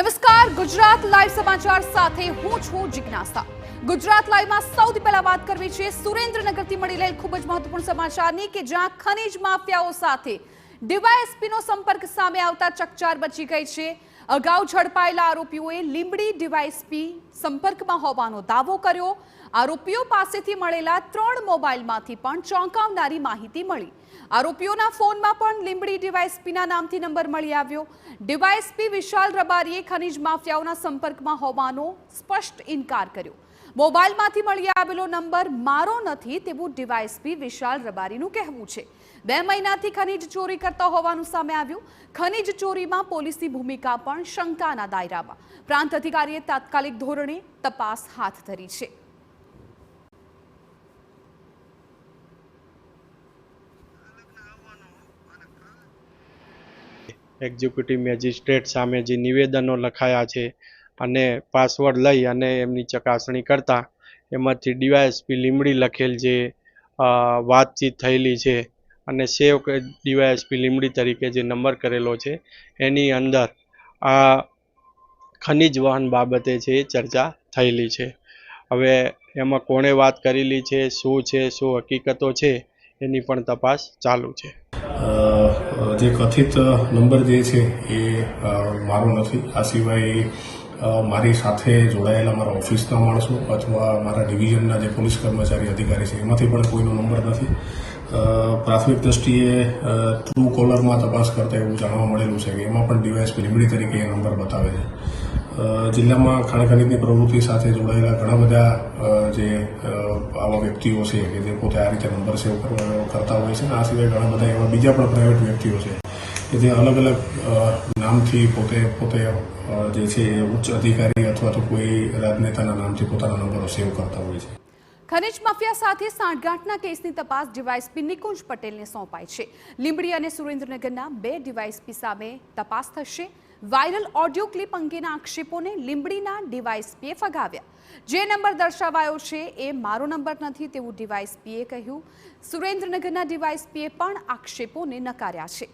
નમસ્કાર, ગુજરાત લાઈવ સમાચાર સાથે હું છું જિજ્ઞાસા। ગુજરાત લાઈવમાં સૌથી પહેલા વાત કરવી છે સુરેન્દ્રનગરથી મળી રહેલ ખૂબ જ મહત્વપૂર્ણ સમાચારની કે જ્યાં ખનીજ માફિયાઓ સાથે ડીવાયએસપીનો સંપર્ક સામે આવતા ચકચાર બચી ગઈ છે। અગાઉ ઝડપાયેલા આરોપીઓએ લીંબડી ડીવાયએસપી સંપર્કમાં હોવાનો દાવો કર્યો। આરોપીઓ પાસેથી મળેલા 3 મોબાઈલમાંથી પણ ચોંકાવનારી માહિતી મળી। આરોપીઓના ફોનમાં પણ લીંબડી ડીવાયએસપીના નામથી નંબર મળી આવ્યો। ડીવાયએસપી વિશાલ રબારીએ ખનીજ માફિયાઓના સંપર્કમાં હોવાનો સ્પષ્ટ ઇનકાર કર્યો। મોબાઈલમાંથી મળી આવેલો નંબર મારો નથી તેવું ડીવાયએસપી વિશાલ રબારીનું કહેવું છે। 2 મહિનાથી ખનીજ ચોરી કરતા હોવાનું સામે આવ્યું। ખનીજ ચોરીમાં પોલીસની ભૂમિકા પણ શંકાના દાયરામાં। પ્રાંત અધિકારીએ તાત્કાલિક ધોરણે તપાસ હાથ ધરી છે। એક્ઝિક્યુટિવ મેજિસ્ટ્રેટ સામે જે નિવેદનો લખાયા છે અને પાસવર્ડ લઈ અને એમની ચકાસણી કરતા એમાંથી ડીવાયએસપી લીંબડી લખેલ જે વાતચીત થયેલી છે અને સેવ ડીવાયએસપી લીંબડી તરીકે જે નંબર કરેલો છે એની અંદર આ ખનિજ વહન બાબતે છે એ ચર્ચા થયેલી છે। હવે એમાં કોણે વાત કરેલી છે, શું હકીકતો છે એની પણ તપાસ ચાલુ છે। જે કથિત નંબર જે છે એ મારો નથી। આ સિવાય મારી સાથે જોડાયેલા મારા ઓફિસના માણસો અથવા મારા ડિવિઝનના જે પોલીસ કર્મચારી અધિકારી છે એમાંથી પણ કોઈનો નંબર નથી। પ્રાથમિક દ્રષ્ટિએ ટ્રુ કોલરમાં તપાસ કરતા એવું જાણવા મળેલું છે કે એમાં પણ ડીવાયએસપી લીંબડી તરીકે એ નંબર બતાવે છે। જિલ્લામાં ખાણ ખનીજની પ્રવૃત્તિ સાથે જોડાયેલા ઘણા બધા જે આવા વ્યક્તિઓ છે કે જે પોતે આ રીતે નંબર સેવ કરતા હોય છે। આ સિવાય ઘણા બધા એવા બીજા પણ પ્રાઇવેટ વ્યક્તિઓ છે કે જે અલગ અલગ નામથી પોતે જે છે ઉચ્ચ અધિકારી અથવા તો કોઈ રાજનેતાના નામથી પોતાના નંબરો સેવ કરતા હોય છે। ખનીજ માફિયા સાથે સાંઠગાંઠના કેસની તપાસ ડીવાયએસપી નિકુંજ પટેલને સોંપાઈ છે। લીંબડી અને સુરેન્દ્રનગરના 2 ડીવાયએસપી સામે તપાસ થશે। વાયરલ ઓડિયો ક્લિપ અંગેના આક્ષેપોને લીંબડીના ડીવાયએસપીએ ફગાવ્યા। જે નંબર દર્શાવાયો છે એ મારો નંબર નથી તેવું ડીવાયએસપીએ કહ્યું। સુરેન્દ્રનગરના ડીવાયએસપીએ પણ આક્ષેપોને નકાર્યા છે।